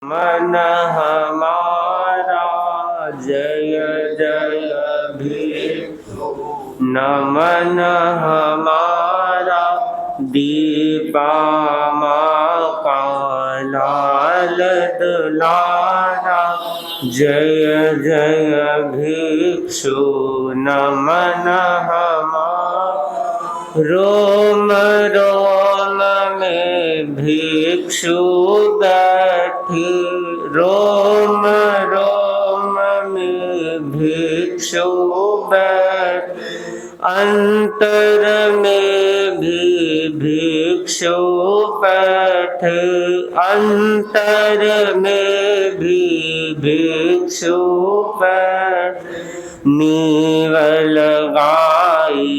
मन हमारा जय जय भिक्षु नमन हमारा दीपामा का लाल दुलारा जय जय भिक्षु नमन हमारा रोम रोम में भिक्षु बैठी रोम रोम में भिक्षु बैठ अंतर में भी भिक्षु बैठ अंतर में भी भिक्षु बैठ नीवल गाई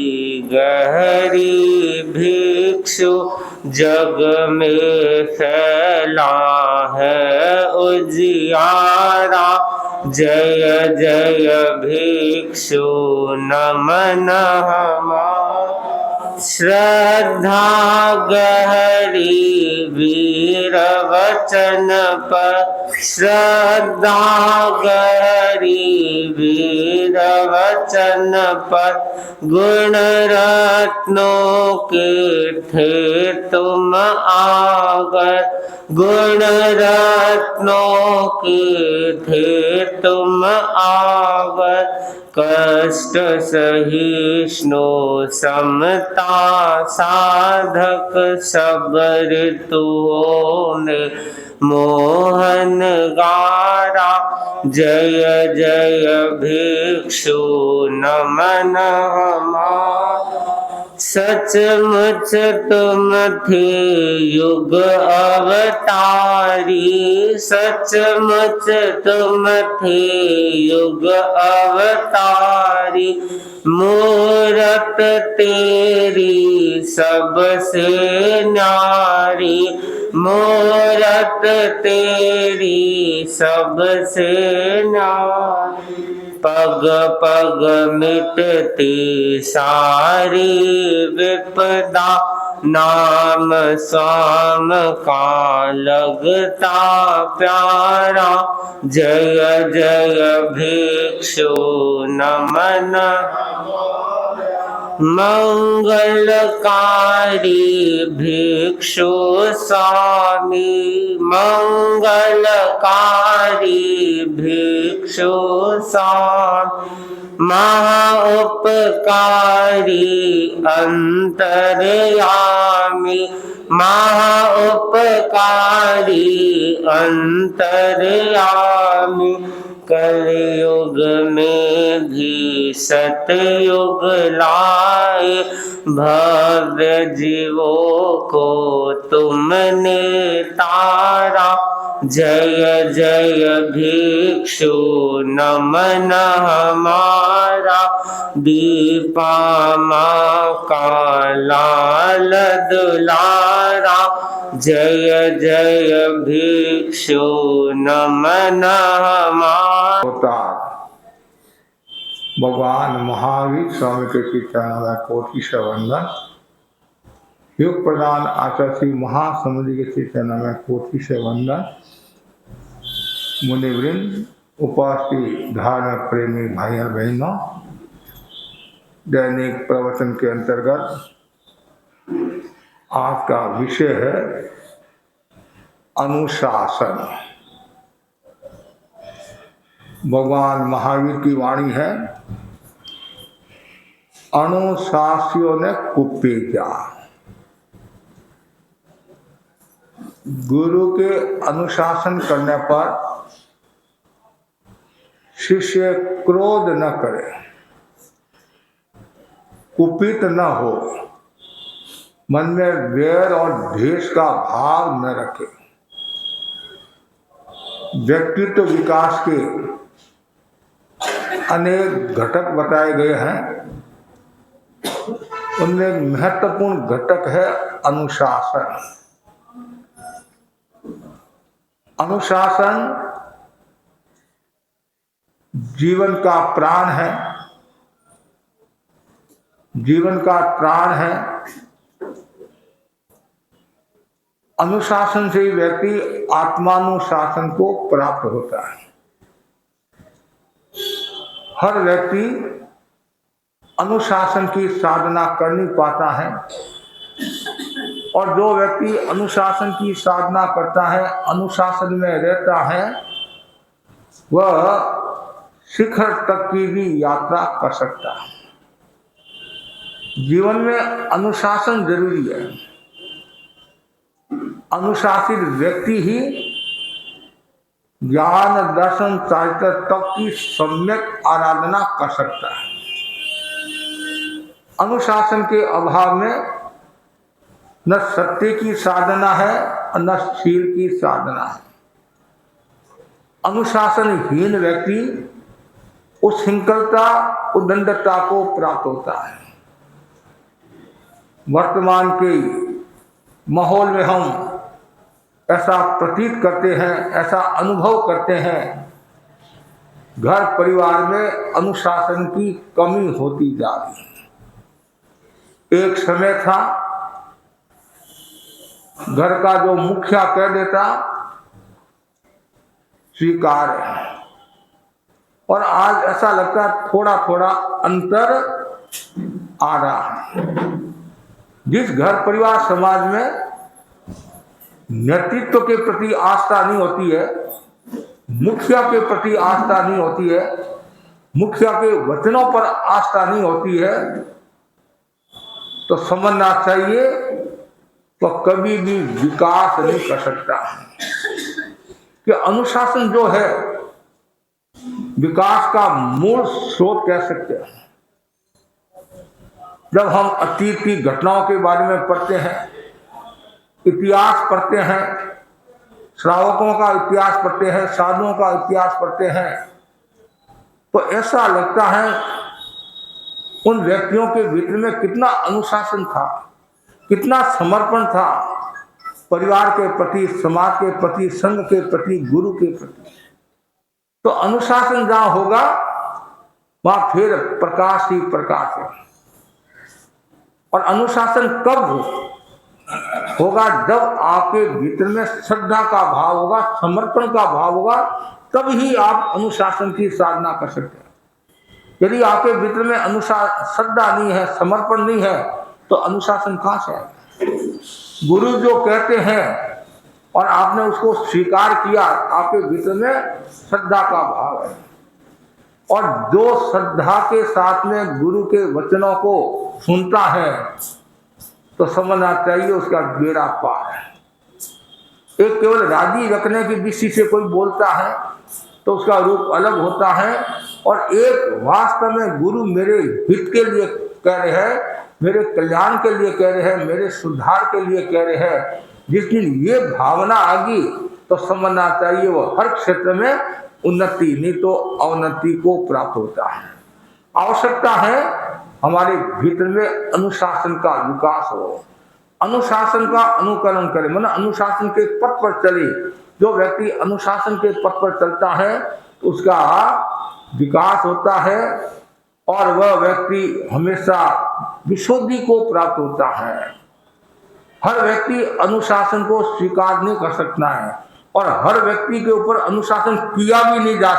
गहरी भिक्षु जग में फैला है उजियारा जय जय भिक्षु नमन हमारा श्रद्धा गहरी वीर वचन पर श्रद्धा गहरी वीर वचन पर गुण रत्नों के थे तुम आगर गुण रत्नों के थे तुम आगर कष्ट सहिष्णु समता साधक सब ऋतुओं ने मोहन गारा जय जय भिक्षु नमन हमारा सचमुच तुम थे युग अवतारी सचमुच तुम थे युग अवतारी मूरत तेरी सबसे न्यारी मूरत तेरी सबसे न्यारी पग पग मिटती सारी विपदा नाम स्वाम का लगता प्यारा जय जय भिक्षु नमन मंगलकारी भिक्षु स्वामी मंगलकारी भिक्षु स्वामी महा उपकारी अंतर्यामी महा उपकारी अंतर्यामी कलयुग में भी सतयुग लाए भव्य जीवों को तुमने तारा जय जय भिक्षु नमन हमारा दीपामा का लाल दुलारा जय जय भिक्षु नमन हमारा। भगवान महावीर स्वामी के चरणों में कोटि से वंदन। युग प्रधान आचार्य श्री महासमुद्र के चरणों में कोटि से वंदन। मुनिवृंद, उपासती धार्मिक प्रेमी भाइयों बहनों, दैनिक प्रवचन के अंतर्गत आज का विषय है अनुशासन। भगवान महावीर की वाणी है, अनुशासियों ने कुपेजा। गुरु के अनुशासन करने पर शिष्य क्रोध न करे, कुपित न हो, मन में वैर और द्वेष का भाव न रखे। व्यक्तित्व विकास के अनेक घटक बताए गए हैं, उनमें एक महत्वपूर्ण घटक है अनुशासन। अनुशासन जीवन का प्राण है, जीवन का प्राण है अनुशासन से ही व्यक्ति आत्मानुशासन को प्राप्त होता है। हर व्यक्ति अनुशासन की साधना कर नहीं पाता है, और जो व्यक्ति अनुशासन की साधना करता है, अनुशासन में रहता है, वह शिखर तक की भी यात्रा कर सकता है। जीवन में अनुशासन जरूरी है। अनुशासित व्यक्ति ही ज्ञान दर्शन चारित्र तप की सम्यक आराधना कर सकता है। अनुशासन के अभाव में न सत्य की साधना है और न शील की साधना है। अनुशासनहीन व्यक्ति उच्छृंखलता उद्दंडता को प्राप्त होता है। वर्तमान के माहौल में हम ऐसा प्रतीत करते हैं, ऐसा अनुभव करते हैं, घर परिवार में अनुशासन की कमी होती जा रही है। एक समय था घर का जो मुखिया कह देता स्वीकार है, और आज ऐसा लगता है थोड़ा थोड़ा अंतर आ रहा है। जिस घर परिवार समाज में नेतृत्व के प्रति आस्था नहीं होती है, मुखिया के प्रति आस्था नहीं होती है, मुखिया के वचनों पर आस्था नहीं होती है, तो समझना चाहिए तो कभी भी विकास नहीं कर सकता। कि अनुशासन जो है विकास का मूल स्रोत कह सकते हैं। जब हम अतीत की घटनाओं के बारे में पढ़ते हैं, इतिहास पढ़ते हैं, श्रावकों का इतिहास पढ़ते हैं, साधुओं का इतिहास पढ़ते हैं, तो ऐसा लगता है उन व्यक्तियों के भीतर में कितना अनुशासन था, कितना समर्पण था परिवार के प्रति, समाज के प्रति, संघ के प्रति, गुरु के प्रति। तो अनुशासन जहां होगा वहां फिर प्रकाश ही प्रकाश है। और अनुशासन कब होगा? जब आपके भीतर में श्रद्धा का भाव होगा, समर्पण का भाव होगा, तब ही आप अनुशासन की साधना कर सकते हैं। यदि आपके भीतर में श्रद्धा नहीं है, समर्पण नहीं है, तो अनुशासन कहां से आएगा? गुरु जो कहते हैं और आपने उसको स्वीकार किया, आपके भीतर में श्रद्धा का भाव है, और जो श्रद्धा के साथ में गुरु के वचनों को सुनता है तो समझना चाहिए उसका बेड़ा पार है। एक केवल राजी रखने की दृष्टि से कोई बोलता है तो उसका रूप अलग होता है, और एक वास्तव में गुरु मेरे हित के लिए कह रहे हैं, मेरे कल्याण के लिए कह रहे हैं, मेरे सुधार के लिए कह रहे हैं, जिस दिन ये भावना आ गई तो समझना चाहिए वो हर क्षेत्र में उन्नति नहीं तो अवनति को प्राप्त होता है। आवश्यकता है हमारे भीतर में अनुशासन का विकास हो, अनुशासन का अनुकरण करे, मतलब अनुशासन के पथ पर चले। जो व्यक्ति अनुशासन के पथ पर चलता है तो उसका विकास होता है, और वह व्यक्ति हमेशा विशुद्धि को प्राप्त होता है। हर व्यक्ति अनुशासन को स्वीकार नहीं कर सकता है, और हर व्यक्ति के ऊपर अनुशासन किया भी नहीं जा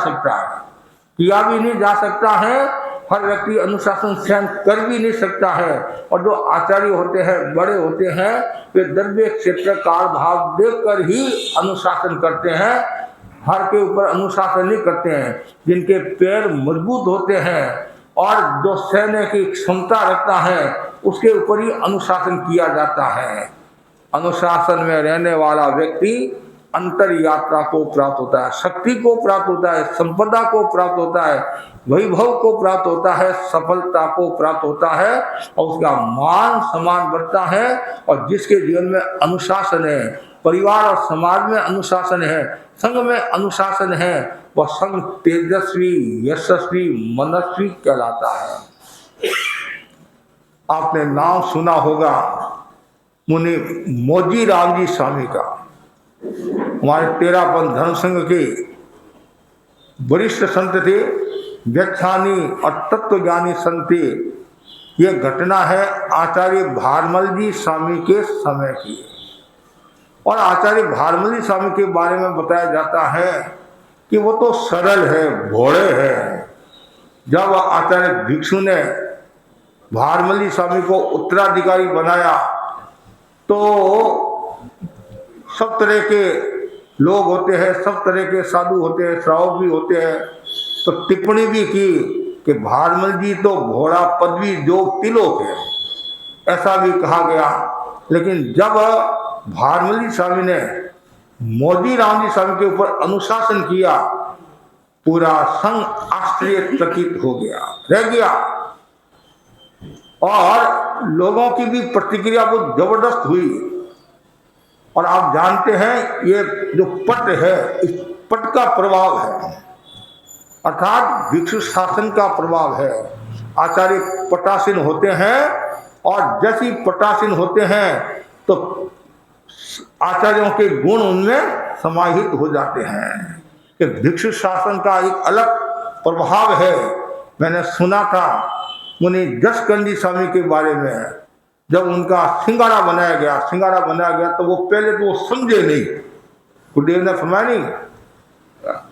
सकता है, हर व्यक्ति अनुशासन सहन कर भी नहीं सकता है। और जो आचार्य होते हैं, बड़े होते हैं, वे द्रव्य क्षेत्र काल भाव देखकर ही अनुशासन करते हैं, हर के ऊपर अनुशासन नहीं करते हैं। जिनके पैर मजबूत होते हैं और जो सहने की क्षमता रखता है, उसके ऊपर ही अनुशासन किया जाता है। अनुशासन में रहने वाला व्यक्ति अंतर यात्रा को प्राप्त होता है, शक्ति को प्राप्त होता है, संपदा को प्राप्त होता है, वैभव को प्राप्त होता है, सफलता को प्राप्त होता है, और उसका मान सम्मान बढ़ता है। और जिसके जीवन में अनुशासन है, परिवार और समाज में अनुशासन है, संघ में अनुशासन है, वह संघ तेजस्वी, यशस्वी, मनस्वी कहलाता है। आपने नाम सुना होगा मुनि मोजी राम जी स्वामी का। हमारे तेरापंथ धर्म संघ के वरिष्ठ संत थे, व्याख्यानी और तत्वज्ञानी संत थे। यह घटना है आचार्य भारमल जी स्वामी के समय की। और आचार्य भारमली स्वामी के बारे में बताया जाता है कि वो तो सरल है, भोले है। जब आचार्य भिक्षु ने भारमली स्वामी को उत्तराधिकारी बनाया तो सब तरह के लोग होते हैं, सब तरह के साधु होते हैं, श्रावक भी होते हैं, तो टिप्पणी भी की कि भारमल जी तो घोड़ा पदवी जो तिलोक है, ऐसा भी कहा गया। लेकिन जब भारमली स्वामी ने मोदी राम जी स्वामी के ऊपर अनुशासन किया, पूरा संघ आश्चर्यचकित हो गया, रह गया। और लोगों की भी प्रतिक्रिया बहुत जबरदस्त हुई। और आप जानते हैं ये जो पट है, इस पट का प्रभाव है, अर्थात भिक्षु शासन का प्रभाव है। आचार्य पटासीन होते हैं और जैसी पटासीन होते हैं तो आचार्यों के गुण उनमें समाहित हो जाते हैं। कि भिक्षु शासन का एक अलग प्रभाव है। मैंने सुना था मुनि जसकंडी स्वामी के बारे में, जब उनका सिंगाड़ा बनाया गया तो वो पहले तो वो समझे नहीं। गुरुदेव ने फरमाया नहीं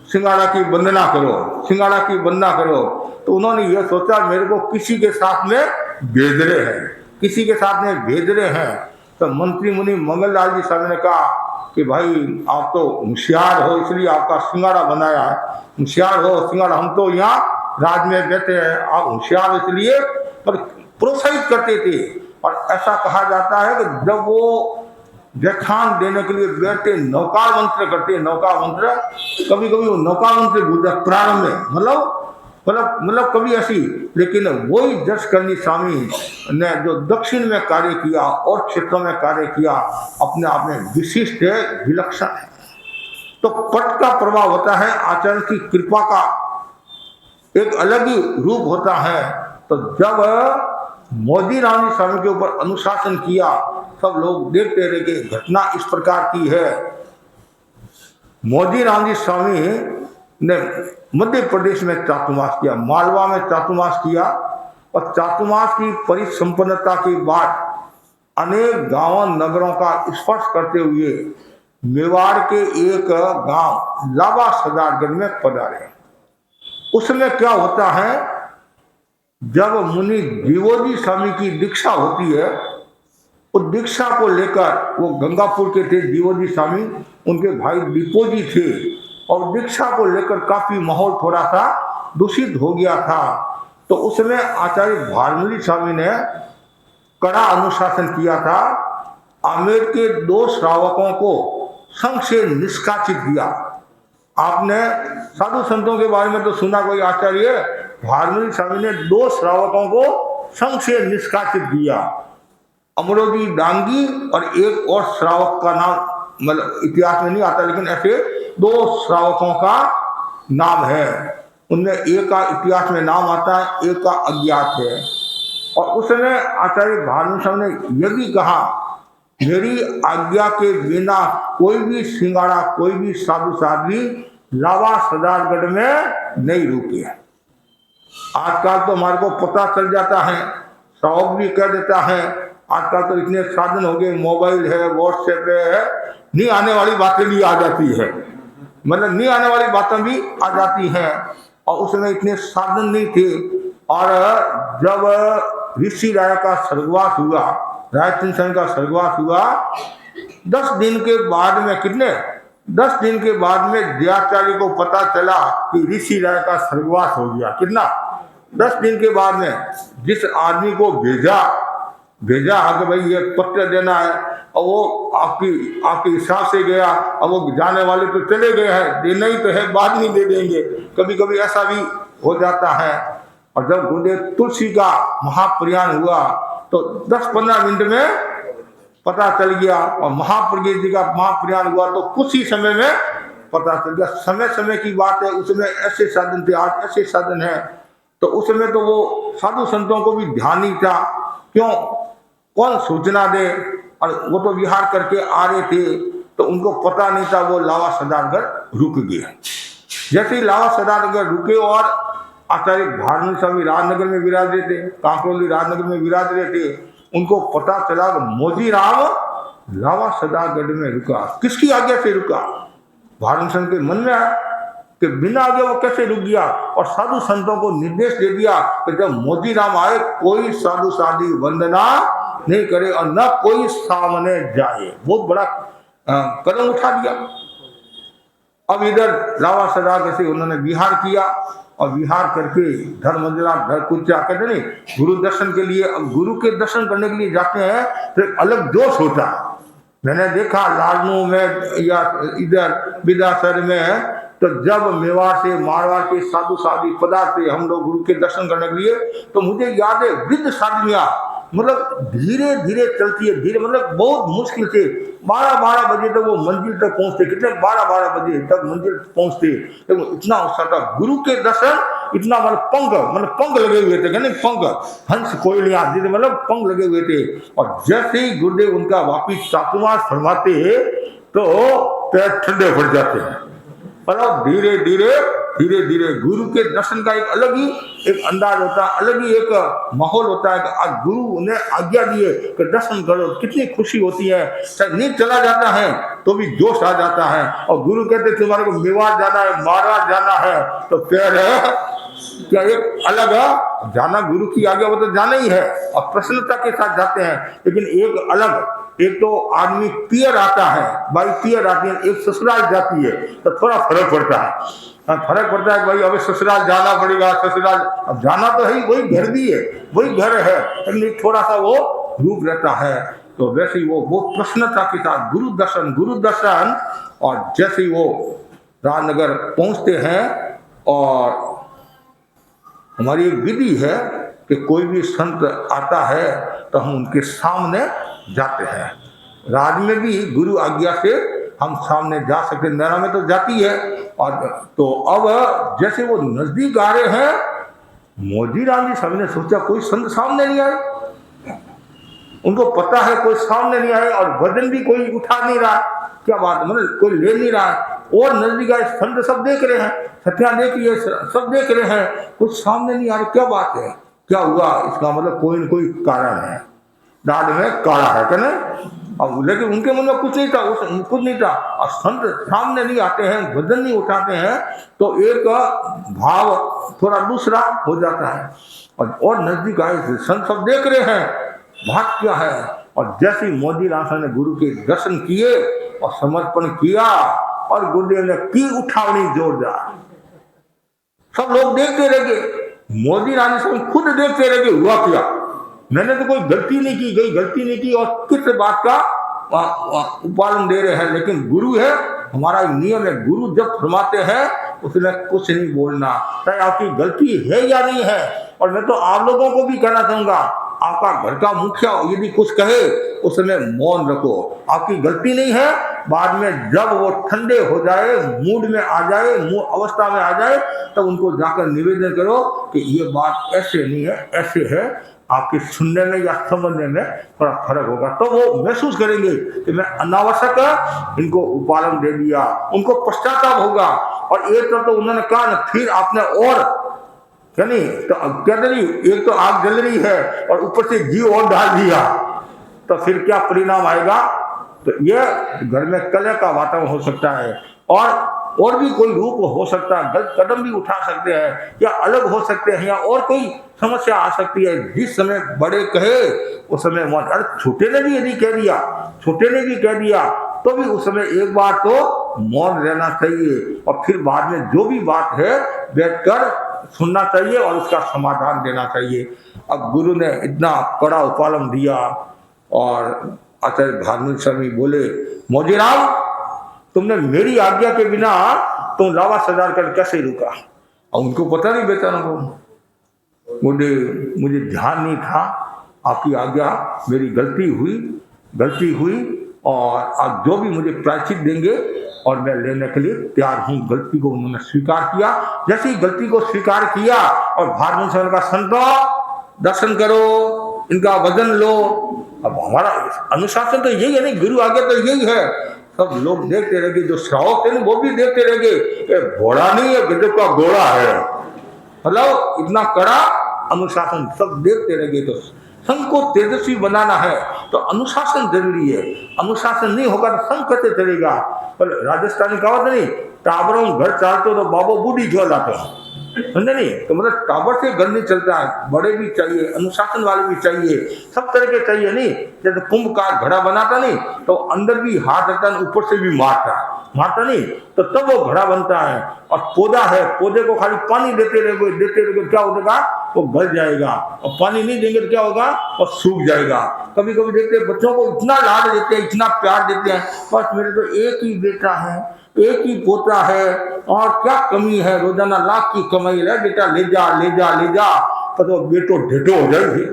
सिंगाड़ा की वंदना करो, तो उन्होंने ये सोचा मेरे को किसी के साथ में भेज रहे हैं। तो मंत्री मुनि मंगललाल जी स्वामी ने कहा कि भाई आप तो होशियार हो, इसलिए आपका सिंगाड़ा बनाया है। होशियार हो सिंगाड़ा, हम तो यहाँ राज में बैठे हैं, आप होशियार इसलिए पर प्रोत्साहित करते थे। और ऐसा कहा जाता है कि जब वो व्याख्यान देने के लिए बैठते नौकार मंत्र कभी वो नौकार मंत्र भूल प्रारंभ में मतलब कभी ऐसी। लेकिन वही जसकंडी स्वामी ने जो दक्षिण में कार्य किया और क्षेत्रों में कार्य किया, अपने आप में विशिष्ट है, विलक्षण है। तो पट का प्रभाव होता है, आचरण की कृपा का एक अलग ही रूप होता है। तो जब मोदी राम जी स्वामी के ऊपर अनुशासन किया, सब लोग देखते रहे कि घटना इस प्रकार की है। मोदी राम जी स्वामी ने मध्य प्रदेश में चातुर्मास किया, मालवा में चातुर्मास किया, और चातुर्मास की परिसंपन्नता के बाद अनेक गांवों नगरों का स्पर्श करते हुए मेवाड़ के एक गांव लावा सदारगढ़ में पधारे। उसमें क्या होता है, जब मुनि जीवोजी स्वामी की दीक्षा होती है, उस दीक्षा को लेकर वो गंगापुर के थे जीवोजी स्वामी, उनके भाई दीपोजी थे, और दीक्षा को लेकर काफी माहौल थोड़ा सा दूषित हो गया था। तो उसमें आचार्य भारमली स्वामी ने कड़ा अनुशासन किया था। आमेर के 2 श्रावकों को संघ से निष्कासित किया। आपने साधु संतों के बारे में तो सुना, कोई आचार्य भारमली स्वामी ने 2 श्रावकों को संघ से निष्कासित किया, अमरोजी डांगी और एक और श्रावक का नाम मतलब इतिहास में नहीं आता, लेकिन ऐसे 2 श्रावकों का नाम है। उनमें एक का इतिहास में नाम आता है, एक का अज्ञात है। और उसने आचार्य भारमली स्वामी ने यह भी कहा, मेरी आज्ञा के बिना कोई भी सिंगाड़ा, कोई भी साधु साध्वी लावा सदारगढ़ में नहीं रुके। आजकल तो हमारे को पता चल जाता है, श्रावक भी कह देता है, आजकल तो इतने साधन हो गए, मोबाइल है, व्हाट्सएप है, नहीं आने वाली बातें भी आ जाती है, मतलब नहीं आने वाली बातें भी आ जाती हैं। और उसमें इतने साधन नहीं थे। और जब ऋषि राय का स्वर्गवास हुआ, रायचंद का स्वर्गवास हुआ, 10 दिन के बाद में 10 दिन के बाद में दयाचार्य को पता चला कि ऋषि राय का स्वर्गवास हो गया। 10 दिन के बाद में जिस आदमी को भेजा कि भाई ये पत्र देना है, और वो आपके हिसाब से गया, अब वो जाने वाले तो चले गए हैं, देना ही तो है, बाद में दे देंगे। कभी कभी ऐसा भी हो जाता है। और जब गुरुदेव तुलसी का महाप्रयाण हुआ तो 10-15 मिनट में पता चल गया, और महाप्रज्ञ जी का महाप्रयाण हुआ तो कुछ ही समय में पता चल गया। समय की बात है, उसमें ऐसे साधन थे, आज ऐसे साधन है। तो उसमें तो वो साधु संतों को भी ध्यान नहीं था, क्यों, कौन सूचना दे, और वो तो विहार करके आ रहे थे, तो उनको पता नहीं था। वो लावा सदारगढ़ रुक गए। जैसे ही लावा सदारगढ़ रुके और आचार्य भारमली स्वामी राजनगर में विराज रहे थे, कांकरोली राजनगर में विराज रहे थे, उनको पता चला कि मोदी राम लावा सदागढ़ में रुका। किसकी आज्ञा से रुका? भारत के मन में आया कि बिना आगे वो कैसे रुक गया, और साधु संतों को निर्देश दे दिया कि जब मोदी राम आए कोई साधु साधी वंदना नहीं करे और न कोई सामने जाए। बहुत बड़ा कदम उठा दिया। अब इधर लावा सदागढ़ से उन्होंने विहार किया, और विहार करके धर्मंजला धरकुचा कहते नहीं गुरु दर्शन के लिए। अब गुरु के दर्शन करने के लिए जाते हैं तो एक अलग जोश होता है। मैंने देखा लालनू में या इधर विदासर में, तो जब मेवाड़ से मारवाड़ के साधु साधी पदार्थ हम लोग गुरु के दर्शन करने के लिए, तो मुझे याद है वृद्ध साधुनियां मतलब धीरे धीरे चलती है, धीरे मतलब बहुत मुश्किल से 12-12 बजे तक वो मंजिल तक पहुंचते। कितने 12-12 बजे तक मंजिल पहुंचते। तो इतना उत्साह था गुरु के दर्शन, इतना मतलब पंख लगे हुए थे, कहने पंख हंस कोयलियां मतलब पंख लगे हुए थे। और जैसे ही गुरुदेव उनका वापिस चातुर्मास फरमाते तो पैर ठंडे पड़ जाते हैं। मतलब धीरे धीरे गुरु के दर्शन का एक अलग ही एक अंदाज होता है, अलग ही एक माहौल होता है कि आज गुरु ने आज्ञा दिए कि दर्शन करो, कितनी खुशी होती है। चाहे नींद चला जाता है तो भी जोश आ जाता है। और गुरु कहते तुम्हारे को मेवाड़ जाना है, मारवाड़ जाना है, तो फिर क्या एक अलग जाना गुरु की आज्ञा वो तो जाना ही है और प्रसन्नता के साथ जाते हैं। लेकिन एक अलग, एक तो आदमी पियर आता है, भाई पियर आती है, एक ससुराल जाती है, तो थोड़ा फर्क पड़ता है। फर्क पड़ता है कि भाई अभी ससुराल जाना पड़ेगा। ससुराल अब जाना तो है, वही घर भी है, वही घर है, लेकिन थोड़ा सा वो रूप रहता है। तो वैसे ही वो प्रसन्नता के साथ गुरु दर्शन। और जैसे ही वो राजनगर पहुंचते हैं, और हमारी एक विधि है कि कोई भी संत आता है तो हम उनके सामने जाते हैं। राज में भी गुरु आज्ञा से हम सामने जा सकते, नैना में तो जाती है। और तो अब जैसे वो नजदीक आ रहे हैं, मोदी राम जी सामने सोचा कोई संत सामने नहीं आए। उनको पता है कोई सामने नहीं आए, और वजन भी कोई उठा नहीं रहा। क्या बात, मतलब कोई ले नहीं रहा है। और नजदीक आए, संत सब देख रहे हैं, सत्या देख रही है, सब देख रहे हैं, कुछ सामने नहीं आ रहे। क्या बात है, क्या हुआ? इसका मतलब कोई न कोई कारण है, दाढ़ में काला है क्या नहीं? अब लेकिन उनके मन में कुछ नहीं था, कुछ नहीं था। और संत सामने नहीं आते हैं, वजन नहीं उठाते हैं, तो एक भाव थोड़ा दूसरा हो जाता है। और नजदीक आए, संत सब देख रहे हैं, बात क्या है। और जैसे ही मोदी राम ने गुरु के दर्शन किए और समर्पण किया, और गुरुदेव ने की उठावनी जोरदार, सब लोग देखते रह गए। मोदी राम खुद देखते रह गए, हुआ क्या? मैंने तो कोई गलती नहीं की, और किस बात का उपालन दे रहे हैं। लेकिन गुरु है, हमारा एक नियम है, गुरु जब फरमाते हैं उसमें कुछ नहीं बोलना, चाहे आपकी गलती है या नहीं है। और मैं तो आप लोगों को भी कहना चाहूंगा, आपका घर का मुखिया यदि कुछ कहे उसमें मौन रखो। आपकी गलती नहीं है, बाद में जब वो ठंडे हो जाए, मूड में आ जाए, अवस्था में आ जाए, तब उनको जाकर निवेदन करो कि ये बात ऐसे नहीं है, ऐसे है। आपके सुनने में या समझने में थोड़ा फर्क होगा, तो वो महसूस करेंगे कि मैं अनावश्यक इनको उपालन दे दिया, उनको पश्चाताप होगा। और एक तो उन्होंने कहा ना, फिर आपने और क्या नहीं, तो कहते नहीं, एक तो आग जल रही है और ऊपर से घी और डाल दिया, तो फिर क्या परिणाम आएगा? तो यह घर में कलह का वातावरण हो सकता है, और भी कोई रूप हो सकता है, गलत कदम भी उठा सकते हैं, या अलग हो सकते हैं, या और कोई समस्या आ सकती है। जिस समय बड़े कहे उस समय अरे छोटे ने भी यदि कह दिया, छोटे ने भी कह दिया, तो भी उस समय एक बार तो मौन रहना चाहिए, और फिर बाद में जो भी बात है बैठकर सुनना चाहिए और उसका समाधान देना चाहिए। अब गुरु ने इतना कड़ा उपालन दिया, और आचार्य धार्मिक स्वामी बोले, मोजीराम तुमने मेरी आज्ञा के बिना तुम लावा सजार कर कैसे रुका? और उनको पता नहीं बेचारों को, मुझे ध्यान नहीं था, आपकी आज्ञा, मेरी गलती हुई, और आप जो भी मुझे प्रायश्चित देंगे और मैं लेने के लिए तैयार हूँ। गलती को उन्होंने स्वीकार किया। जैसे ही गलती को स्वीकार किया, और भारत का संतो दर्शन करो, इनका वजन लो। अब हमारा अनुशासन तो यही है, नहीं गुरु आज्ञा तो यही है। सब लोग देखते रह गए, जो श्रावक थे वो भी देखते रह गए, घोड़ा नहीं है, गजब का घोड़ा है, मतलब इतना कड़ा अनुशासन, सब देखते रह गए। तो संघ को तेजस्वी बनाना है तो अनुशासन जरूरी है। अनुशासन नहीं होगा तो संघ कैसे चलेगा। पर राजस्थानी कहावत नहीं, टाबरों घर चालते तो बाबो बूढ़ी जो लाते हैं, समझे नहीं। तो मतलब टाबर से घर नहीं चलता है, बड़े भी चाहिए, अनुशासन वाले भी चाहिए, सब तरह के चाहिए। नहीं जैसे कुंभ का घड़ा बनाता नहीं तो अंदर भी हाथ रखता है, ऊपर से भी मारता नहीं, तो तब वो घड़ा बनता है। और पौधा है, पौधे को खाली पानी देते रहोगे क्या होगा, वो गल जाएगा। और पानी नहीं देंगे तो क्या होगा, वो सूख जाएगा। कभी कभी देखते हैं बच्चों को इतना लाड देते हैं, इतना प्यार देते हैं, बस मेरे तो एक ही बेटा है, एक ही पोता है, और क्या कमी है, रोजाना लाख की कमाई है, बेटा ले जा, तो बेटो ढेटो हो जाएगी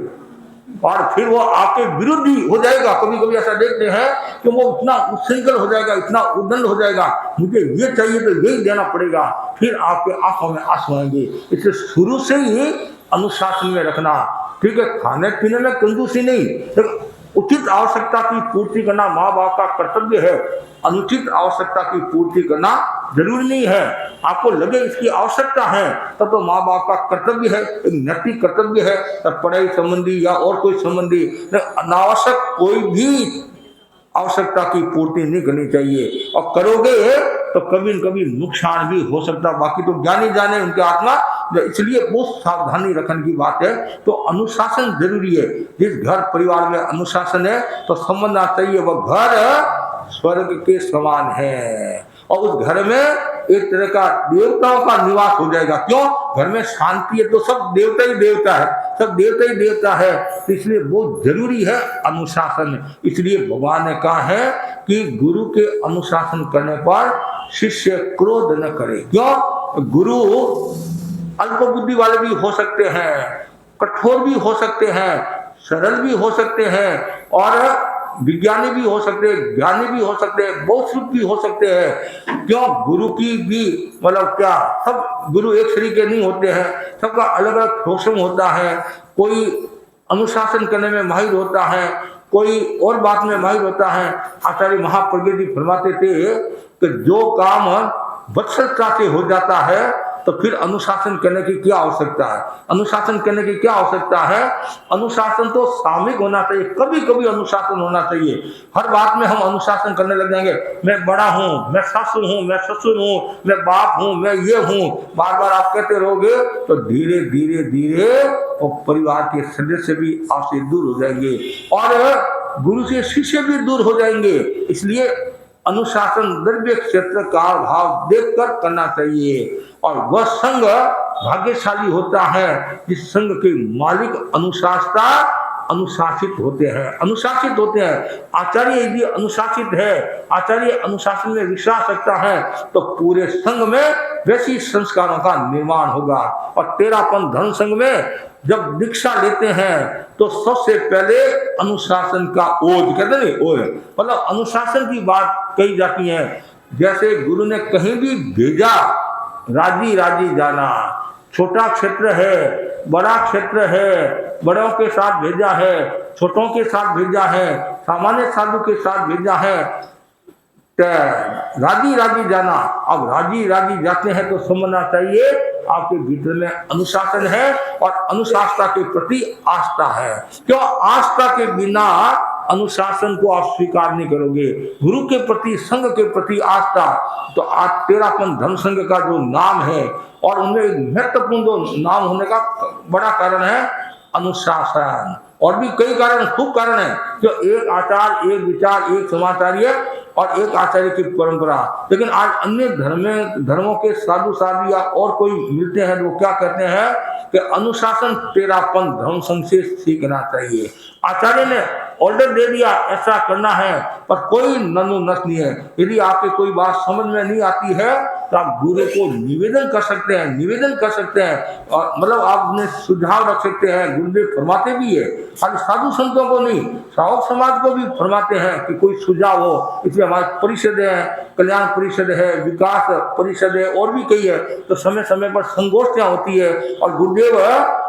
और फिर वो आपके विरुद्ध ही हो जाएगा। कभी कभी ऐसा देखते हैं कि वो इतना उच्छृंखल हो जाएगा, इतना उद्दंड हो जाएगा, मुझे ये चाहिए तो यही देना पड़ेगा, फिर आपके आंखों में आंसू आएंगे। इसलिए शुरू से ही अनुशासन में रखना, ठीक है। खाने पीने में कंजूसी नहीं, तो उचित आवश्यकता की पूर्ति करना माँ बाप का कर्तव्य है। अनुचित आवश्यकता की पूर्ति करना जरूरी नहीं है। आपको लगे इसकी आवश्यकता है तब तो माँ बाप का कर्तव्य है, एक नैतिक कर्तव्य है, तब पढ़ाई संबंधी या और कोई संबंधी अनावश्यक कोई भी आवश्यकता की पूर्ति नहीं करनी चाहिए। और करोगे तो कभी न कभी नुकसान भी हो सकता, बाकी तो ज्ञानी जाने उनके आत्मा। इसलिए बहुत सावधानी रखने की बात है। तो अनुशासन जरूरी है। जिस घर परिवार में अनुशासन है तो समझना चाहिए वह घर स्वर्ग के समान है, और उस घर में एक तरह का देवताओं का निवास हो जाएगा। क्यों? घर में शांति है तो सब देवता ही देवता है, सब देवता ही देवता है। तो इसलिए बहुत जरूरी है अनुशासन। इसलिए भगवान ने कहा है कि गुरु के अनुशासन करने पर शिष्य क्रोध न करे। क्यों? गुरु अल्प बुद्धि वाले भी हो सकते हैं, कठोर भी हो सकते हैं, सरल भी हो सकते हैं, और विज्ञानी भी हो सकते हैं, ज्ञानी भी हो सकते हैं, बहुत सुख भी हो सकते हैं। क्यों? गुरु की भी मतलब क्या, सब गुरु एक श्री के नहीं होते हैं, सबका अलग अलग प्रोषण होता है। कोई अनुशासन करने में माहिर होता है, कोई और बात में माहिर होता है। आचार्य महाप्रज्ञ जी फरमाते थे कि जो काम वत्सलता से हो जाता है तो फिर अनुशासन करने की क्या आवश्यकता है। अनुशासन करने की क्या आवश्यकता है? अनुशासन तो सामूहिक होना चाहिए, कभी कभी अनुशासन होना चाहिए। हर बात में हम अनुशासन करने लग जाएंगे, मैं बड़ा हूँ, मैं सासू हूँ, मैं ससुर हूँ, मैं बाप हूँ, मैं ये हूँ, बार बार आप कहते रहोगे तो धीरे धीरे धीरे वो परिवार के सदस्य भी आपसे दूर हो जाएंगे और गुरु से शिष्य भी दूर हो जाएंगे। इसलिए अनुशासन द्रव्य क्षेत्र का भाव देखकर करना चाहिए। और वह संघ भाग्यशाली होता है जिस संघ के मालिक अनुशासित होते हैं। आचार्य यदि अनुशासित है, आचार्य अनुशासन में विश्वास रखता है तो पूरे संघ में वैसी संस्कारों का निर्माण होगा। और तेरापन धर्म संघ में जब दीक्षा लेते हैं तो सबसे पहले अनुशासन का ओज, कहते नहीं ओज, मतलब अनुशासन की बात कही जाती है। जैसे गुरु ने कहीं भी भेजा, राजी राजी जाना। छोटा क्षेत्र है, बड़ा क्षेत्र है, बड़ों के साथ भेजा है, छोटों के साथ भेजा है, सामान्य साधु के साथ भेजा है, राजी राजी जाना। अब राजी राजी जाते हैं तो समझना चाहिए आपके भीतर में अनुशासन है और अनुशासना के प्रति आस्था है। क्यों? आस्था के बिना अनुशासन को आप स्वीकार नहीं करोगे। गुरु के प्रति, संघ के प्रति आस्था, तो आज तेरापन धर्म संघ का जो नाम है और उनमें एक महत्वपूर्ण जो नाम होने का बड़ा कारण है अनुशासन। और भी कई कारण, खूब कारण है। जो एक आचार, एक विचार, एक समाचार्य और एक आचार्य की परंपरा। लेकिन आज अन्य धर्मों के साधु साधु या और कोई मिलते हैं जो क्या कहते हैं कि अनुशासन तेरापन धर्म संघ से सीखना चाहिए। आचार्य ने ऑर्डर दे दिया ऐसा करना है, पर कोई ननु नस नहीं है। यदि आपके कोई बात समझ में नहीं आती है तो आप गुरु को निवेदन कर सकते हैं, और मतलब आप अपने सुझाव रख सकते हैं। गुरुदेव फरमाते भी है, खाली साधु संतों को नहीं, श्रावक समाज को भी फरमाते हैं कि कोई सुझाव हो। इसलिए हमारी परिषद है, कल्याण परिषद है, विकास परिषद है, और भी कई है। तो समय समय पर संगोष्ठियां होती है और गुरुदेव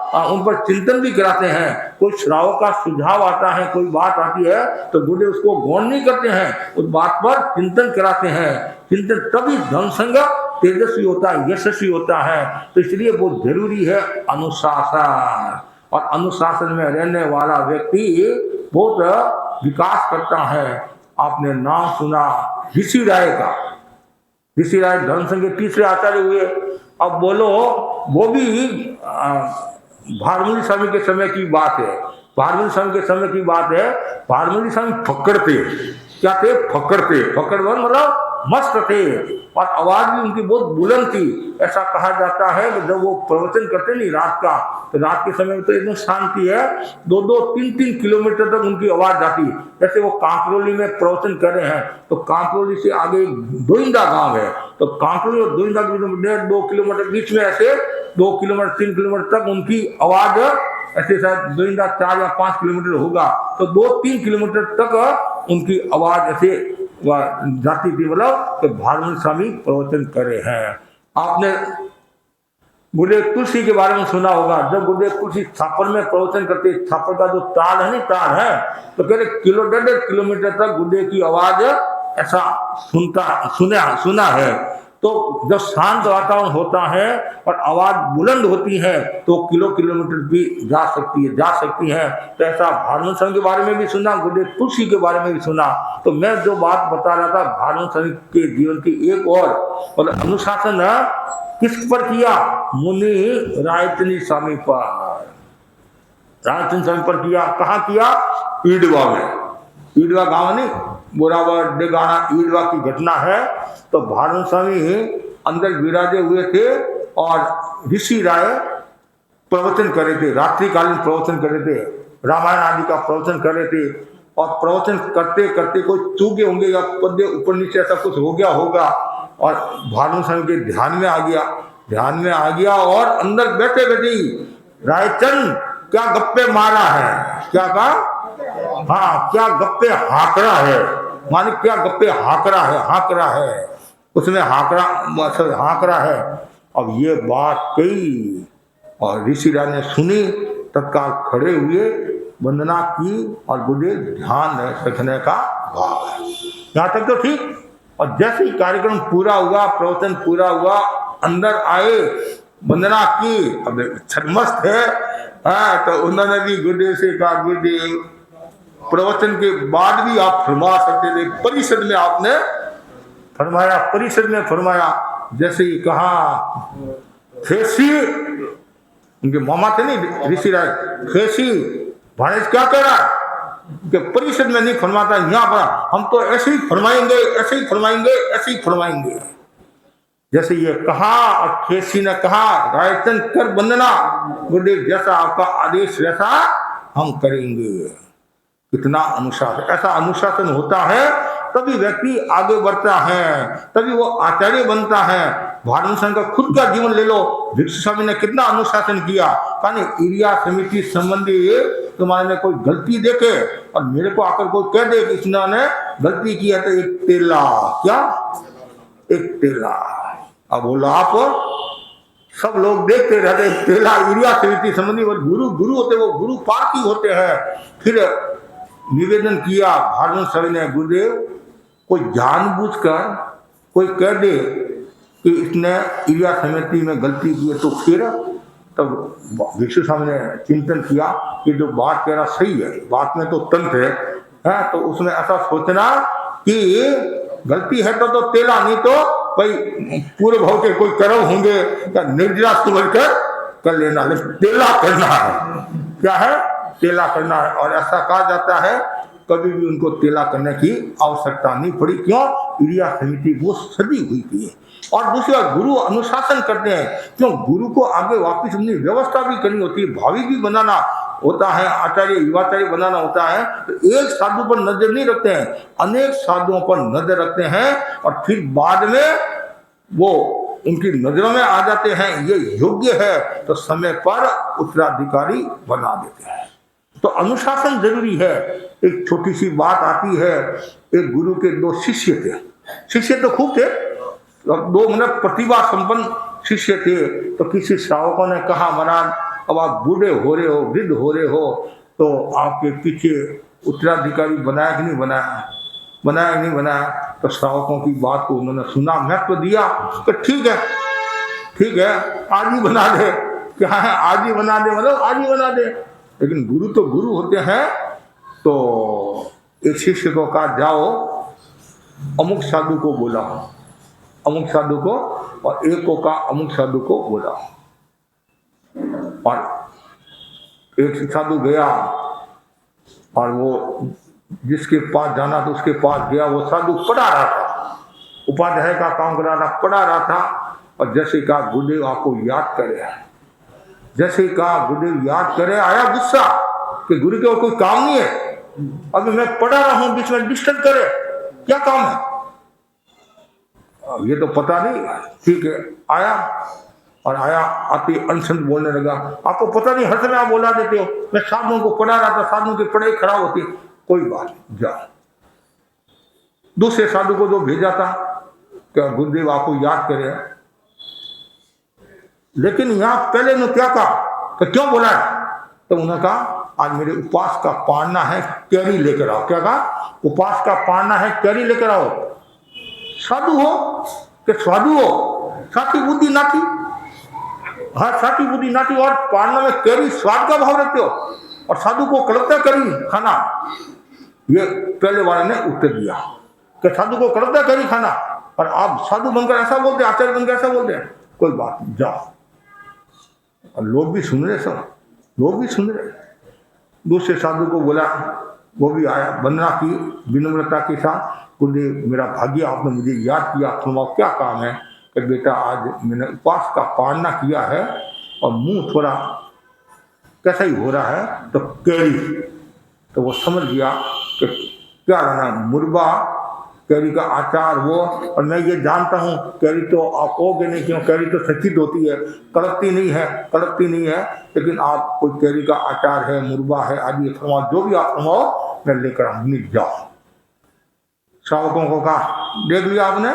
उन पर चिंतन भी कराते हैं। कोई श्रावक का सुझाव आता है, कोई बात आती है तो गुरुदेव उसको गौण नहीं करते हैं, उस बात पर चिंतन कराते हैं। चिंतन तभी धर्म संघ तेजस्वी होता है, यशस्वी होता है। तो इसलिए बहुत जरूरी है अनुशासन। और अनुशासन में रहने वाला व्यक्ति बहुत विकास करता है। आपने नाम सुना ऋषि राय का, ऋषि राय धर्म संघ के तीसरे आचार्य हुए। अब बोलो, वो भी भारमणि स्वामी के समय की बात है, भारमणि स्वामी के समय की बात है। भारमणि स्वामी फक्कड़ थे, क्या थे? फक्कड़ थे। फक्कड़ मतलब मस्त थे, और आवाज भी उनकी बहुत बुलंद थी। ऐसा कहा जाता है कि जब वो प्रवचन करते नहीं रात का, तो रात के समय में तो एकदम शांति है, 2-2, 3-3 किलोमीटर तक उनकी आवाज जाती है। जैसे वो कांकरोली में प्रवचन कर रहे हैं, तो कांकरोली से आगे दोइंदा गांव है, तो कांकरोली और दोइंदा के 1.5-2 किलोमीटर बीच में ऐसे 2 किलोमीटर 3 किलोमीटर तक उनकी आवाज, ऐसे शायद दोइंदा 4 या 5 किलोमीटर होगा, तो 2-3 किलोमीटर तक उनकी आवाज ऐसे जाती थी। मतलब कि भारमणि स्वामी प्रवचन करे हैं। आपने गुरुदेव तुलसी के बारे में सुना होगा। जब गुरुदेव तुलसी छापर में प्रवचन करते, छापर का जो ताल है, नहीं ताल है, तो कह रहे 1.5 किलोमीटर तक गुरुदेव की आवाज ऐसा सुना है। तो जब शांत वातावरण होता है और आवाज बुलंद होती है, तो किलोमीटर भी जा सकती है। तो ऐसा भारमणि स्वामी के बारे में भी सुना, गुरुदेव तुलसी के बारे में भी सुना। तो मैं जो बात बता रहा था भारमणि स्वामी के जीवन की एक और अनुशासन किस पर किया? मुनि रायचंद्र स्वामी पर, रायचंद्र स्वामी पर किया। कहाँ किया? ईडवा में। ईडवा गांव नहीं, बोरावर डेगाना ईडवा की घटना है। तो भारमणि स्वामी अंदर विराजे हुए थे और ऋषि राय प्रवचन कर रहे थे, रात्रिकालीन प्रवचन कर रहे थे, रामायण आदि का प्रवचन कर रहे थे। और प्रवचन करते करते कोई चूके होंगे या पद्य ऊपर नीचे ऐसा कुछ हो गया होगा, और भारमणि स्वामी के ध्यान में आ गया और अंदर बैठे बैठे रायचंद क्या गप्पे मारा है, क्या कहा? हाँ, क्या गप्पे हाकरा है, माने क्या गप्पे हाकरा है, उसमें हाकरा है। अब ये बात कही और ऋषि राय ने सुनी, तत्काल खड़े हुए, वंदना की और गुरुदेव ध्यान रखने का भाव। यहाँ तक तो ठीक। और जैसे ही कार्यक्रम पूरा हुआ, प्रवचन पूरा हुआ, अंदर आए, वंदना की, अब छदमस्त है। हाँ, तो उन्होंने भी गुरुदेव से कहा, गुरुदेव प्रवचन के बाद भी आप फरमा सकते थे, परिषद में आपने फरमाया, परिषद में फरमाया। जैसे ही कहा, खेसी, उनके मामा थे नहीं ऋषि राय, खेसी भाणेज क्या कह रहा है कि परिषद में नहीं फरमाता, यहाँ पर हम तो ऐसे ही फरमाएंगे, ऐसे ही फरमाएंगे, ऐसे ही फरमाएंगे। जैसे ये कहा और खेसी ने कहा, रायचंद कर वंदना, गुरुदेव जैसा आपका आदेश वैसा हम करेंगे। कितना अनुशासन, ऐसा अनुशासन होता है तभी व्यक्ति आगे बढ़ता है, तभी वो आचार्य बनता है। भारमणि स्वामी का खुद का जीवन ले लो, भिक्षु स्वामी ने कितना अनुशासन किया। कहा एरिया समिति संबंधी तुम्हारे कोई गलती देखे और मेरे को आकर कोई कह दे कि इसने गलती की है, तो एक तेला, क्या एक तेला। अब बोला आप सब लोग देखते रहते, तेला एरिया समिति संबंधी, वो गुरु होते, वो गुरु पार्टी होते हैं। फिर निवेदन किया भारमणि स्वामी ने, गुरुदेव कोई जानबूझकर कोई कह दे कि इसने एरिया समिति में गलती की है, तो फिर तब भिक्षु स्वामी ने चिंतन किया कि जो बात कह रहा सही है, बात में तो तंत्र है, तो उसमें ऐसा सोचना कि गलती है तो तेला, नहीं तो भाई पूरे भाव के कोई कर्म होंगे या निर्जला समझ कर लेना, लेकिन तेला करना है। क्या है? तेला करना है। और ऐसा कहा जाता है कभी भी उनको तेला करने की आवश्यकता नहीं पड़ी। क्यों? एरिया समिति वो सदी हुई थी। और दूसरी बात, गुरु अनुशासन करते हैं, क्यों? गुरु को आगे वापस अपनी व्यवस्था भी करनी होती है, भावी भी बनाना होता है, आचार्य युवाचार्य बनाना होता है। तो एक साधु पर नजर नहीं रखते हैं, अनेक साधुओं पर नजर रखते हैं, और फिर बाद में वो उनकी नजरों में आ जाते हैं, ये योग्य है, तो समय पर उत्तराधिकारी बना देते हैं। तो अनुशासन जरूरी है। एक छोटी सी बात आती है, एक गुरु के 2 शिष्य थे, शिष्य तो खूब थे, 2 मतलब प्रतिभा संपन्न शिष्य थे। तो किसी श्रावकों ने कहा, महाराज अब आप बूढ़े हो रहे हो, वृद्ध हो रहे हो, तो आपके पीछे उत्तराधिकारी बनाया कि नहीं बनाया, बनाया नहीं बनाया। तो श्रावकों की बात को उन्होंने सुना, महत्व दिया, तो ठीक है आज ही बना दे। क्या है, आज ही बना दे, मतलब आज ही बना दे। लेकिन गुरु तो गुरु होते हैं। तो एक शिष्य को कहा, जाओ अमुक साधु को बुलाओ, अमुक साधु को, और एक को कहा अमुक साधु को बुलाओ। और एक साधु गया और वो जिसके पास जाना था उसके पास गया। वो साधु पढ़ा रहा था, उपाध्याय का काम कर रहा था, पढ़ा रहा था। और जैसे कहा गुरुदेव आपको याद करे, जैसे कहा गुरुदेव याद करे, आया गुस्सा कि गुरु के और कोई काम नहीं है, अभी मैं पढ़ा रहा हूं, बीच में डिस्टर्ब करे, क्या काम है? ये तो पता नहीं। ठीक है, आया और आया आते अनशन बोलने लगा, आपको पता नहीं हर समय आप बोला देते हो, मैं साधुओं को पढ़ा रहा था, साधुओं की पढ़ाई खराब होती। कोई बात नहीं, जाओ। दूसरे साधु को जो भेजा था, क्या गुरुदेव आपको याद करे, लेकिन यहां पहले ने क्या कहा, तो क्यों बोला है? तो उन्होंने कहा आज मेरे उपास का पारना है, कैरी लेकर आओ। क्या कहा? उपास का पारना है, कैरी लेकर आओ। साधु हो कि साधु हो, साथी बुद्धि नाथी, हाँ साथी बुद्धि नाथी, और पारना में कैरी स्वाद का भाव रखते हो, और साधु को कड़कता कैरी खाना। ये पहले वाले ने उत्तर दिया कि साधु को कड़कता कैरी खाना, और आप साधु बनकर ऐसा बोलते, आचार्य बनकर ऐसा बोलते हैं। कोई बात नहीं, जाओ। और लोग भी सुन रहे, सब लोग भी सुन रहे। दूसरे साधु को बोला, वो भी आया, वंदना की विनम्रता के साथ, गुरुदेव मेरा भाग्य आपने मुझे याद किया, फरमाओ क्या काम है? कि बेटा आज मैंने उपास का पालना किया है और मुंह थोड़ा कैसा ही हो रहा है, तो कैरी। तो वो समझ गया कि क्या रहना, मुरबा कैरी का आचार वो। और मैं ये जानता हूँ कैरी तो आप कहोगे नहीं, क्यों, कैरी तो सचित होती है, कड़कती नहीं है, कड़कती नहीं है। लेकिन आप कोई कैरी का आचार है, मुरबा है आदि फरमाओ, जो भी आप फरमाओ मैं लेकर आऊंगी, जाओ। श्रावकों को कहा, देख लिया आपने,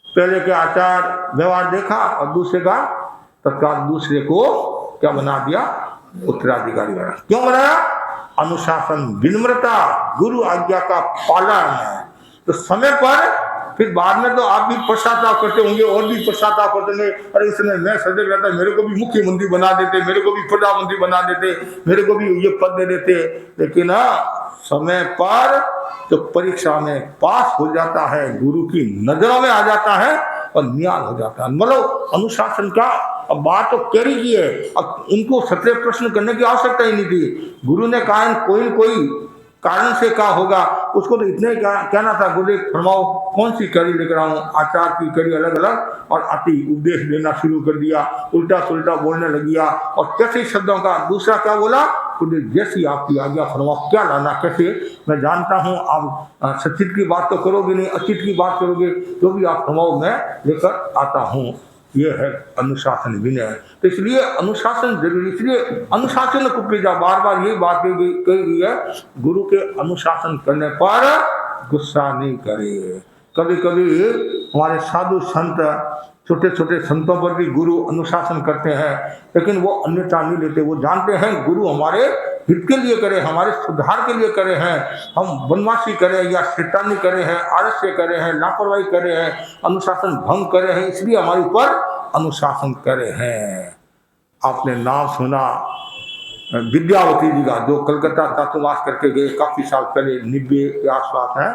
पहले के आचार व्यवहार देखा, और दूसरे का तत्काल दूसरे को क्या बना दिया, उत्तराधिकारी बना। क्यों बनाया? अनुशासन, विनम्रता, गुरु आज्ञा का पालन है। तो समय पर फिर बाद में तो आप भी पश्चाताप करते होंगे, और भी पश्चाताप करते होंगे, अरे इस समय मैं सजग रहता, मेरे को भी मुख्यमंत्री बना देते, मेरे को भी प्रधानमंत्री बना देते, मेरे को भी ये पद दे देते। लेकिन समय पर तो परीक्षा में पास हो जाता है, गुरु की नजरों में आ जाता है और नियाल हो जाता है। मतलब अनुशासन का अब बात तो कैरी की है, अब उनको सत्य प्रश्न करने की आवश्यकता ही नहीं थी। गुरु ने कहा कोई कोई कारण से कहा होगा, उसको तो इतने कहना था, गुरुदेव फरमाओ कौन सी कड़ी लेकर आऊं। आचार की कड़ी अलग अलग, और अति उपदेश देना शुरू कर दिया, उल्टा सुल्टा बोलने लग गया। और कैसे शब्दों का, दूसरा क्या बोला, गुरुदेव जैसी आपकी आज्ञा फरमाओ, क्या लाना कैसे, मैं जानता हूं आप सचित की बात तो करोगे नहीं, अचित की बात करोगे, जो भी आप फरमाओ मैं लेकर आता हूं। ये है अनुशासन, विनय। तो इसलिए अनुशासन जरूरी, इसलिए अनुशासन कुप्पीजा, बार बार ये बात कही गई है, गुरु के अनुशासन करने पर गुस्सा नहीं करे। कभी कभी हमारे साधु संत, छोटे छोटे संतों पर भी गुरु अनुशासन करते हैं, लेकिन वो अन्यथा नहीं लेते। वो जानते हैं गुरु हमारे हित के लिए करे, हमारे सुधार के लिए करे हैं। हम बनवासी करे या शैतानी करे हैं, आलस्य करे हैं, लापरवाही करे हैं, अनुशासन भंग करे हैं, इसलिए हमारे ऊपर अनुशासन करे हैं। आपने नाम सुना विद्यावती जी का, जो कलकत्ता छात्रावास करके गए काफी साल पहले, 90 के आसपास है।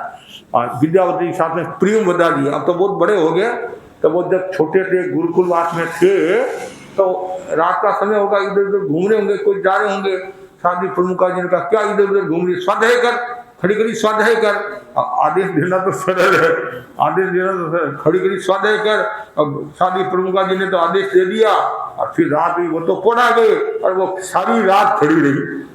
और विद्यावती के साथ में प्रियम वदा जी, अब तो बहुत बड़े हो गए, तो वो जब छोटे थे गुरुकुलवास में थे, तो रात का समय होगा, इधर उधर घूम रहे होंगे, कोई जा रहे होंगे, शादी प्रमुखा जी ने कहा क्या इधर उधर घूम रही, स्वाध्याय कर, खड़ी खड़ी स्वाध्याय कर। आदेश देना तो सरल है, आदेश देना तो खड़ी खड़ी स्वाध्याय कर। अब शादी प्रमुखा जी ने तो आदेश दे दिया, और फिर रात हुई, वो तो पढ़ा गए, और वो सारी रात खड़ी रही,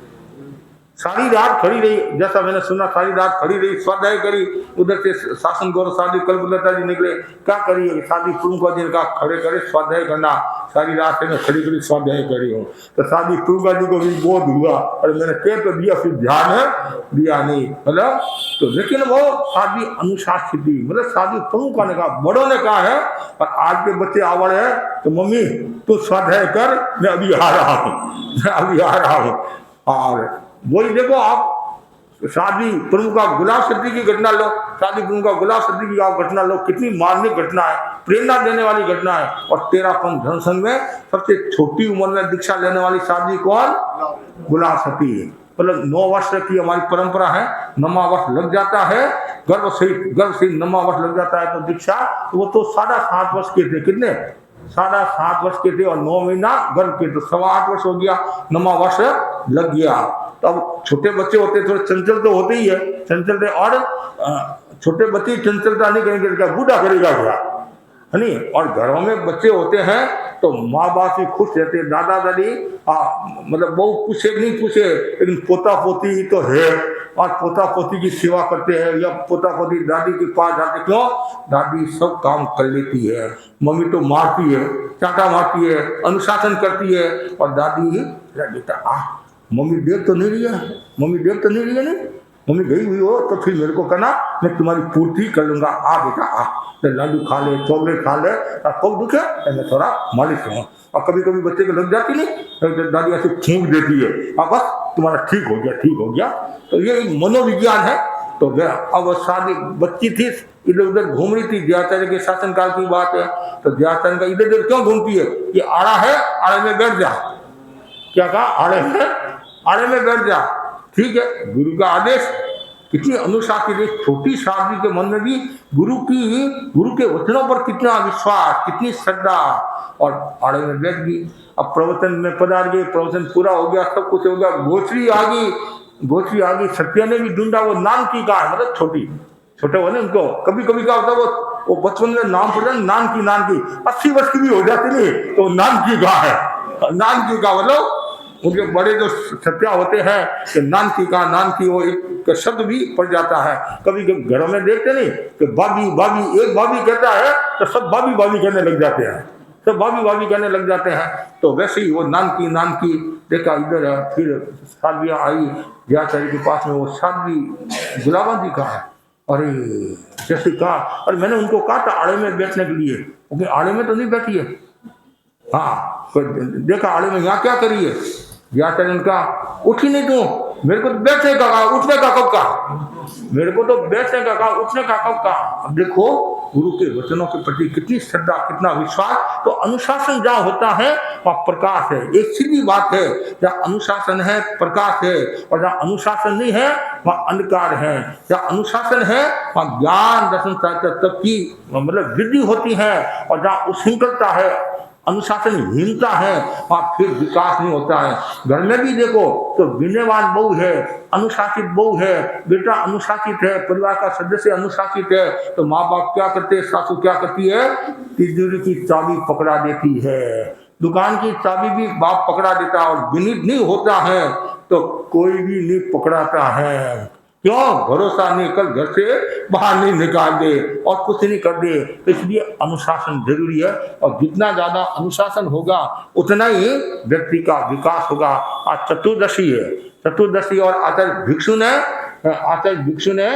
सारी रात खड़ी रही, जैसा मैंने सुना सारी रात खड़ी रही, स्वाध्याय करी। उधर से शासन गौरव साधी कलकत्ता जी निकले, क्या करिए, शादी प्रमुखा जी का खड़े करे स्वाध्याय करना, सारी रात से मैं खड़ी खड़ी स्वाध्याय करी हूँ। तो शादी प्रमुखा जी को भी बोध हुआ, और मैंने कह तो दिया, फिर ध्यान है दिया नहीं, मतलब तो। लेकिन वो शादी अनुशासित थी, मतलब शादी प्रमुखा ने कहा, बड़ों ने कहा है, और आज के बच्चे आवड़ है, तो मम्मी तू स्वाध्याय कर, मैं अभी आ रहा हूँ, मैं अभी आ रहा हूँ। और वही देखो आप शादी प्रमुख का गुलाब सिद्दीकी की घटना लो, शादी प्रमुख का गुलाब सिद्दीकी की आप घटना लो, कितनी मार्मिक घटना है। प्रेरणा देने वाली घटना है। और 13 धर्म संघ में सबसे छोटी उम्र में दीक्षा लेने वाली साध्वी कौन? गुलाब सती है। मतलब 9 वर्ष की हमारी परंपरा है, 9वां वर्ष लग जाता है, गर्भ से 9वां वर्ष लग जाता है तो दीक्षा। वो तो 7.5 वर्ष के थे, कितने? 7.5 वर्ष के थे और 9 महीना गर्भ के, तो 8.25 वर्ष हो गया, 9वां वर्ष लग गया। तो अब छोटे बच्चे होते थोड़े चंचल तो होते ही है, चंचल थे। और छोटे बच्चे चंचलता नहीं करेंगे, क्या बूढ़ा करेगा क्या, है नहीं? और घरों में बच्चे होते हैं तो माँ बाप भी खुश रहते हैं, दादा दादी मतलब बहु पूछे नहीं पूछे, लेकिन पोता पोती तो है, और पोता पोती की सेवा करते हैं, या पोता पोती दादी के पास जाते। क्यों? दादी सब काम कर लेती है, मम्मी तो मारती है, चाटा मारती है, अनुशासन करती है, और दादी बेटा मम्मी देख तो नहीं रही है, मम्मी देख तो नहीं रही है, नहीं मम्मी गई हुई हो तो फिर मेरे को कहना, मैं तुम्हारी पूर्ति कर लूंगा, बेटा लड्डू खा ले, चॉकलेट खा ले, पग दुखे मैं थोड़ा मालिश करूँ। और कभी कभी बच्चे को लग जाती नहीं, तो दादी ऐसे फूंक देती है, बस तुम्हारा ठीक हो गया, ठीक हो गया। तो ये मनोविज्ञान है। तो अब शादी बच्ची थी, इधर उधर घूम रही थी, जयाचार्य के शासनकाल की बात है। तो जयाचार्य का इधर उधर क्यों घूमती है? ये आड़ा है, आड़े में बैठ जा। क्या कहा? आड़े में बैठ जा, ठीक है, गुरु का आदेश। कितनी अनुशासित, एक छोटी साधवी के मन में भी गुरु के वचनों पर कितना विश्वास, कितनी श्रद्धा, और आड़े में बैठ गई। अब प्रवचन में पधार गए, प्रवचन पूरा हो गया, सब कुछ हो गया, गोचरी आ गई। सत्या ने भी ढूंढा, वो नाम की कहा, मतलब छोटे हो ना उनको, कभी कभी क्या होता है, वो बचपन में नाम पड़ जाए, नाम की 80 वर्ष की भी हो जाती नहीं, तो नाम की कहा है, नाम की कहा मतलब उनके बड़े जो सत्या होते हैं कि नान की वो एक शब्द भी पड़ जाता है। कभी घरों में देखते नहीं कि भाभी, एक भाभी कहता है तो सब भाभी कहने लग जाते हैं, सब भाभी कहने लग जाते हैं। तो वैसे ही वो नान की देखा इधर है। फिर साध्वियाँ आई जयाचार्य के पास में, वो साध्वी गुलाबा जी का है। अरे जैसे कहा, और मैंने उनको कहा था आड़े में बैठने के लिए, क्योंकि आड़े में तो नहीं बैठी है। हाँ, देखा आड़े में यहाँ क्या करिए? जयाचार्य का उठी नहीं, तू मेरे को तो बैठने का कहा, उठने का कब कहा? मेरे को तो बैठने का कहा, उठने का कब कहा? अब देखो गुरु के वचनों के प्रति कितनी श्रद्धा, कितना विश्वास। तो अनुशासन जहाँ होता है वहाँ प्रकाश है। एक सीधी बात है, जहाँ अनुशासन है प्रकाश है, और जहाँ अनुशासन नहीं है वहाँ अंधकार है। जहाँ अनुशासन है वहाँ ज्ञान दर्शन तत्व की मतलब वृद्धि होती है, और जहाँ उच्छृंखलता है, अनुशासनहीनता है, वहाँ फिर विकास नहीं होता है। घर में भी देखो तो विनयवान बहू है, अनुशासित बहू है, बेटा अनुशासित है, परिवार का सदस्य अनुशासित है, तो माँ बाप क्या करते हैं, सासू क्या करती है? तिजोरी की चाबी पकड़ा देती है, दुकान की चाबी भी बाप पकड़ा देता है, और विनीत नहीं होता है तो कोई भी नहीं पकड़ाता है। क्यों? भरोसा नहीं कर, घर से बाहर नहीं निकाल दे और कुछ नहीं कर दे। तो इसलिए अनुशासन जरूरी है, और जितना ज्यादा अनुशासन होगा उतना ही व्यक्ति का विकास होगा। आज चतुर्दशी है, चतुर्दशी और आचार्य भिक्षु ने